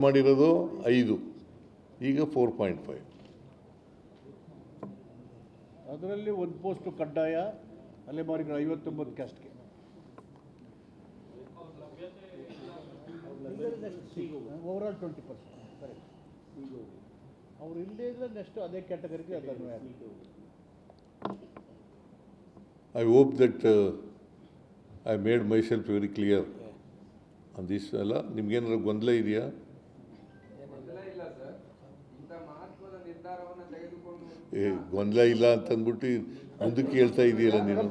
ಮಾಡಿರೋದು 5, ಈಗ 4.5. ಅದರಲ್ಲಿ ಒಂದು ಪೋಸ್ಟ್ ಕಡ್ಡಾಯ ಅಲೆಮಾರಿಗಳು 59 ಕ್ಯಾಸ್ಟ್ಗೆ. ಓವರಾಲ್ 20%. ಕರೆಕ್ಟ್. ಅವ್ರು ಇಲ್ಲದೇ ಇದ್ರೆ ನೆಕ್ಸ್ಟ್ ಅದೇ ಕ್ಯಾಟಗರಿಗೆ ಅದು ಅನ್ವಯ ಆಗುತ್ತೆ. I hope that I made myself very clear on this. ಅಲ್ಲ ನಿಮ್ಗೇನಾದ್ರು ಗೊಂದಲ ಇದೆಯಾ? ಗೊಂದಲ ಇಲ್ಲ ಅಂತಂದ್ಬಿಟ್ಟು ಮುಂದಕ್ಕೆ ಹೇಳ್ತಾ ಇದೆಯಲ್ಲ ನೀನು.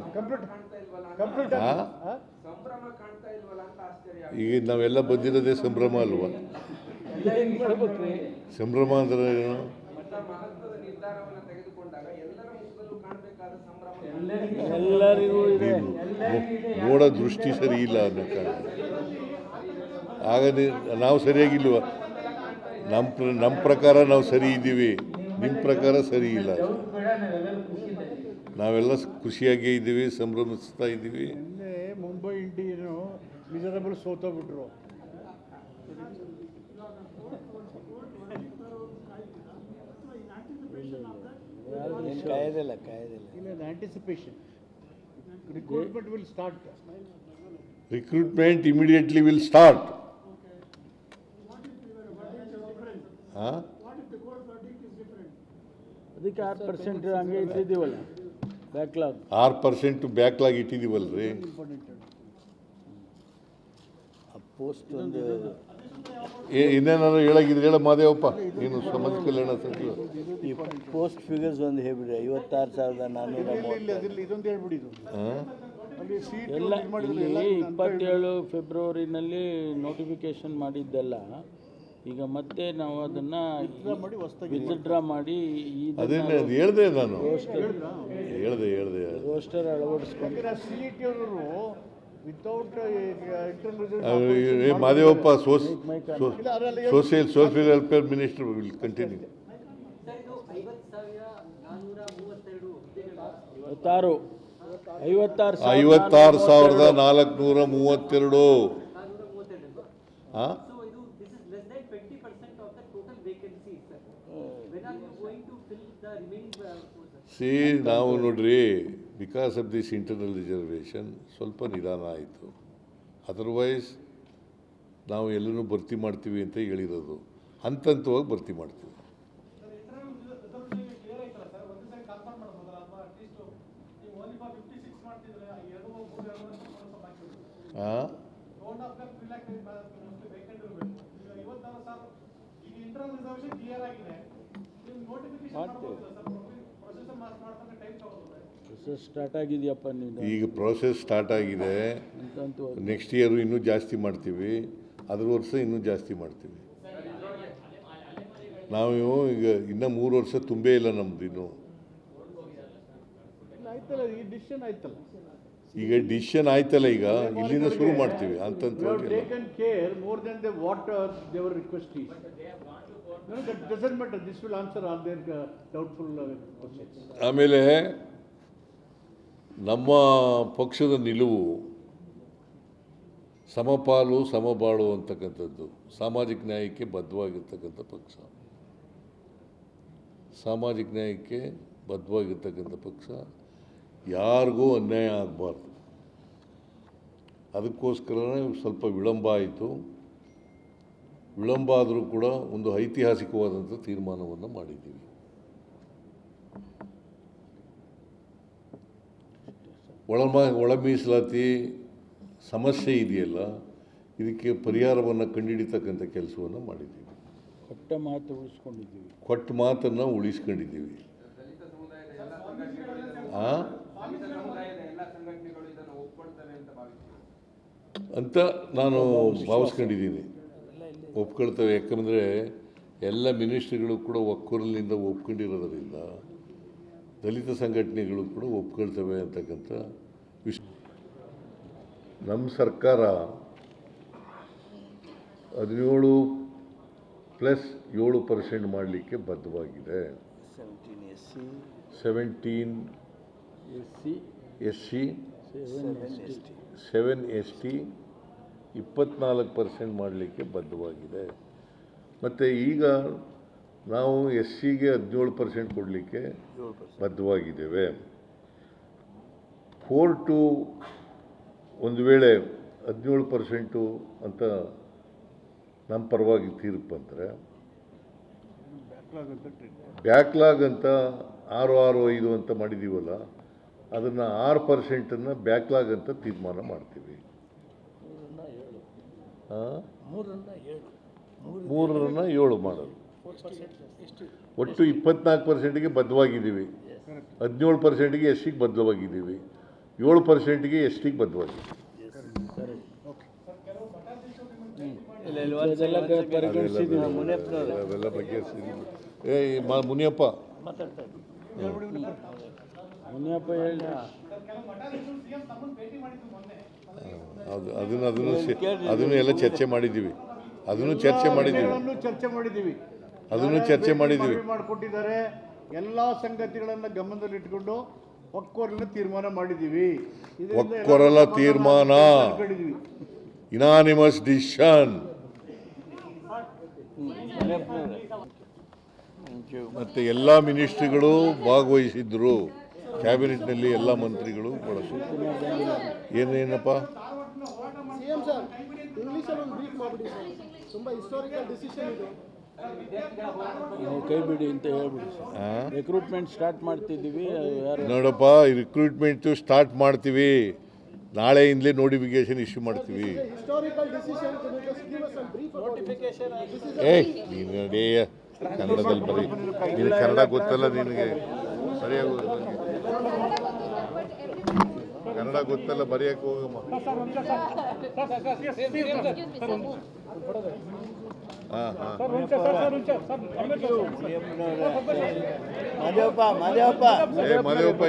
ಈಗ ನಾವೆಲ್ಲ ಬಂದಿರೋದೇ ಸಂಭ್ರಮ ಅಲ್ವಾ? ಸಂಭ್ರಮ ಅಂದ್ರೆ ಏನು? ನೋಡೋ ದೃಷ್ಟಿ ಸರಿ ಇಲ್ಲ ಅನ್ನೋ ಕಾರಣ. ಆಗ ನಾವು ಸರಿಯಾಗಿಲ್ವ? ನಮ್ಮ ಪ್ರಕಾರ ನಾವು ಸರಿ ಇದ್ದೀವಿ, ನಿಮ್ಮ ಪ್ರಕಾರ ಸರಿ ಇಲ್ಲ. ನಾವೆಲ್ಲ ಖುಷಿಯಾಗೇ ಇದ್ದೀವಿ, ಸಂಭ್ರಮಿಸ್ತಾ ಇದ್ದೀವಿ. ಮುಂಬೈ ಇಂಡಿಯನು ಮಿಸರಬಲ್ ಸೋತೋಗ್ಬಿಟ್ರು. Anticipation. Recruitment will start. Recruitment immediately will start. What if the court verdict is different? ಅದಕ್ಕೆ 6% ಹಂಗೆ ಇಟ್ಟಿದ್ದೀವಲ್ಲ ಬ್ಯಾಕ್ಲಾಗ್. 6% ಬ್ಯಾಕ್ಲಾಗ್ ಇಟ್ಟಿದ್ದೀವಲ್ರಿ. ಪೋಸ್ಟ್ ಒಂದು ಇನ್ನೇನಾದ್ರು ಹೇಳಾಗಿದ್ರೆ ಹೇಳ ಮಾದೇವಪ್ಪ, ನೀನು ಸಮಾಜ ಕಲ್ಯಾಣ ಸಚಿವ. ಈ ಪೋಸ್ಟ್ ಫಿಗರ್ಸ್ ಒಂದು ಹೇಳ್ಬಿಡಿ. 56,430. ಇದೊಂದು ಹೇಳ್ಬಿಡಿ. ಎಲ್ಲ ಇಲ್ಲಿ 27 ಫೆಬ್ರವರಿನಲ್ಲಿ ನೋಟಿಫಿಕೇಶನ್ ಮಾಡಿದ್ದೆಲ್ಲ ಈಗ ಮತ್ತೆ ನಾವು ಅದನ್ನ ವಿತ್ಡ್ರಾ ಮಾಡಿ ಅದನ್ನೇ ಹೇಳಿದೆ ನಾನು. ಹೇಳಿದೆ ರೋಸ್ಟರ್ ಅಳವಡಿಸ್ಕೊಂಡು Madevappa social welfare minister will continue. 56,432. C ನಾವು ನೋಡ್ರಿ, because of this internal reservation ಸ್ವಲ್ಪ ನಿಧಾನ ಆಯಿತು. ಅದರ್ವೈಸ್ ನಾವು ಎಲ್ಲನೂ ಭರ್ತಿ ಮಾಡ್ತೀವಿ ಅಂತ ಹೇಳಿರೋದು. ಹಂತವಾಗಿ ಭರ್ತಿ ಮಾಡ್ತೀವಿ. ಸ್ಟಾರ್ಟ್ ಆಗಿದೆಯಪ್ಪ. ಈಗ ಪ್ರೋಸೆಸ್ ಸ್ಟಾರ್ಟ್ ಆಗಿದೆ. ನೆಕ್ಸ್ಟ್ ಇಯರ್ ಇನ್ನೂ ಜಾಸ್ತಿ ಮಾಡ್ತೀವಿ, ಅದ್ರ ವರ್ಷ ಇನ್ನೂ ಜಾಸ್ತಿ ಮಾಡ್ತೀವಿ. ನಾವು ಈಗ ಇನ್ನೂ 3 ವರ್ಷ ತುಂಬೇ ಇಲ್ಲ ನಮ್ದು ಇನ್ನು. ಈಗ ಡಿಸಿಷನ್ ಆಯ್ತಲ್ಲ, ಈಗ ಇಲ್ಲಿಂದ ಶುರು ಮಾಡ್ತೀವಿ ಹಂತವಾಗಿ. ಆಮೇಲೆ ನಮ್ಮ ಪಕ್ಷದ ನಿಲುವು ಸಮಪಾಲು ಸಮಬಾಳು ಅಂತಕ್ಕಂಥದ್ದು. ಸಾಮಾಜಿಕ ನ್ಯಾಯಕ್ಕೆ ಬದ್ಧವಾಗಿರ್ತಕ್ಕಂಥ ಪಕ್ಷ, ಸಾಮಾಜಿಕ ನ್ಯಾಯಕ್ಕೆ ಬದ್ಧವಾಗಿರ್ತಕ್ಕಂಥ ಪಕ್ಷ. ಯಾರಿಗೂ ಅನ್ಯಾಯ ಆಗಬಾರ್ದು. ಅದಕ್ಕೋಸ್ಕರನೇ ಸ್ವಲ್ಪ ವಿಳಂಬ ಆಯಿತು. ವಿಳಂಬ ಆದರೂ ಕೂಡ ಒಂದು ಐತಿಹಾಸಿಕವಾದಂಥ ತೀರ್ಮಾನವನ್ನು ಮಾಡಿದ್ದೀವಿ. ಒಳ ಮೀಸಲಾತಿ ಸಮಸ್ಯೆ ಇದೆಯಲ್ಲ, ಇದಕ್ಕೆ ಪರಿಹಾರವನ್ನು ಕಂಡುಹಿಡಿತಕ್ಕಂಥ ಕೆಲಸವನ್ನು ಮಾಡಿದ್ದೀವಿ. ಕೊಟ್ಟ ಮಾತನ್ನು ಉಳಿಸ್ಕೊಂಡಿದ್ದೀವಿ. ಅಂತ ನಾನು ಭಾವಿಸ್ಕೊಂಡಿದ್ದೀನಿ. ಒಪ್ಕೊಳ್ತೇವೆ. ಯಾಕಂದರೆ ಎಲ್ಲ ಮಿನಿಸ್ಟ್ರಿಗಳು ಕೂಡ ಒಕ್ಕೂರಲಿಂದ ಒಪ್ಕೊಂಡಿರೋದರಿಂದ ದಲಿತ ಸಂಘಟನೆಗಳು ಕೂಡ ಒಪ್ಕೊಳ್ತವೆ ಅಂತಕ್ಕಂಥ ವಿಷಯ. ನಮ್ಮ ಸರ್ಕಾರ 17+7% ಮಾಡಲಿಕ್ಕೆ ಬದ್ಧವಾಗಿದೆ. 17 SC, 7 ST, 24% ಮಾಡಲಿಕ್ಕೆ ಬದ್ಧವಾಗಿದೆ. ಮತ್ತು ಈಗ ನಾವು ಎಸ್ ಸಿಗೆ 17% ಕೊಡಲಿಕ್ಕೆ ಬದ್ಧವಾಗಿದ್ದೇವೆ. ಕೋರ್ಟು ಒಂದು ವೇಳೆ 17% ಅಂತ ನಮ್ಮ ಪರವಾಗಿ ತೀರ್ಪು ಬಂದರೆ ಬ್ಯಾಕ್ಲಾಗ್ ಅಂತ 665 ಅಂತ ಮಾಡಿದ್ದೀವಲ್ಲ, ಅದನ್ನು 6% ಬ್ಯಾಕ್ಲಾಗ್ ಅಂತ ತೀರ್ಮಾನ ಮಾಡ್ತೀವಿ. 3 7 ಮಾಡೋದು. ಒಟ್ಟು 24%ಗೆ ಬದ್ಧವಾಗಿದ್ದೀವಿ, 17%ಗೆ ಎಸ್ ಸಿಗೆ ಬದ್ಧವಾಗಿದ್ದೀವಿ, 7%ಗೆ ಎಸ್ ಟಿಗೆ ಬದ್ಧವಾಗಿದ್ದೀವಿ. ಅವೆಲ್ಲ ಬಗೆಹರಿಸಿದ್ದೀವಿ. ಮುನಿಯಪ್ಪ ಹೇಳಿ ಅದನ್ನು ಎಲ್ಲ ಚರ್ಚೆ ಮಾಡಿದ್ದೀವಿ, ಅದನ್ನು ಚರ್ಚೆ ಮಾಡಿದ್ದೀವಿ. ಮಾಡಿಕೊಟ್ಟಿದ್ದಾರೆ. ಎಲ್ಲ ಸಂಗತಿಗಳನ್ನು ಗಮನದಲ್ಲಿಟ್ಟುಕೊಂಡು ಒಕ್ಕೊರಲ ತೀರ್ಮಾನ ಮಾಡಿದ್ದೀವಿ. ಒಕ್ಕೊರಲ ತೀರ್ಮಾನ, ಇನಾನಿಮಸ್ ಡಿಸಿಷನ್. ಮತ್ತು ಎಲ್ಲ ಮಿನಿಸ್ಟ್ರಿಗಳು ಭಾಗವಹಿಸಿದ್ರು, ಕ್ಯಾಬಿನೆಟ್ನಲ್ಲಿ ಎಲ್ಲ ಮಂತ್ರಿಗಳು ಏನೇನಪ್ಪ ಕೈ ಬಿಡಿ ಅಂತ ಹೇಳ್ಬಿಡಿ ಸರ್. ರಿಕ್ರೂಟ್ಮೆಂಟ್ ಸ್ಟಾರ್ಟ್ ಮಾಡ್ತಿದ್ದೀವಿ. ನೋಡಪ್ಪ, ರಿಕ್ರೂಟ್ಮೆಂಟು ಸ್ಟಾರ್ಟ್ ಮಾಡ್ತೀವಿ, ನಾಳೆಯಿಂದಲೇ ನೋಟಿಫಿಕೇಶನ್ ಇಶ್ಯೂ ಮಾಡ್ತೀವಿ. ನೀನು ನೋಡಿ ಕನ್ನಡದಲ್ಲಿ ಬರೀ, ನೀನು ಕನ್ನಡ ಗೊತ್ತಲ್ಲ, ನಿನಗೆ ಸರಿಯಾಗಿ ಕನ್ನಡ ಗೊತ್ತಲ್ಲ, ಬರೆಯಕ್ಕೆ ಹೋಗಮ್ಮ. ಹಾಂ ಮಾದೇವಪ್ಪ ಮದುವಪ್ಪ